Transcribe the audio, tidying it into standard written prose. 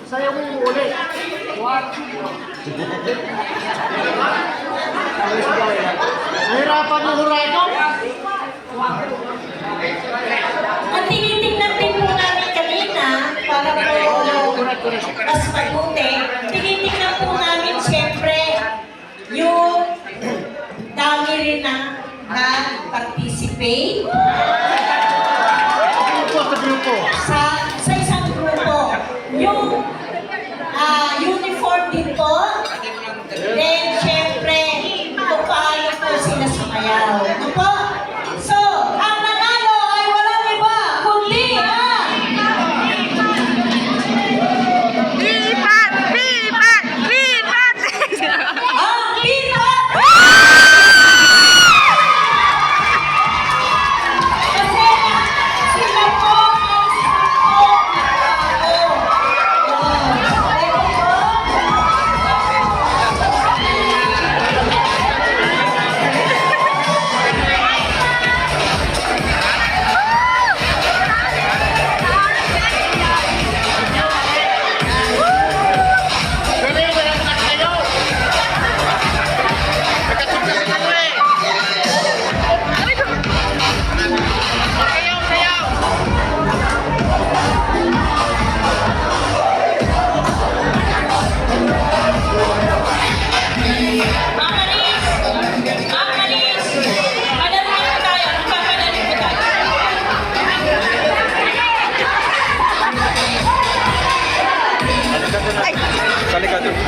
Sayaw mo ulit. What? Nahirapan yung hurado? Ang tinitingnan din po namin kanina, para po mas mabuti, tinitingnan po namin siyempre yung dami rin na nag-participate sa isang grupo. Yung uniform dito, then siyempre kung paano po sila sumayaw. Ano po? So, ang nanalo ay walang iba, kundi Lipat! Lipat! Lipat! ang Pipat! Kasi sila po ang Ay! Sa likod.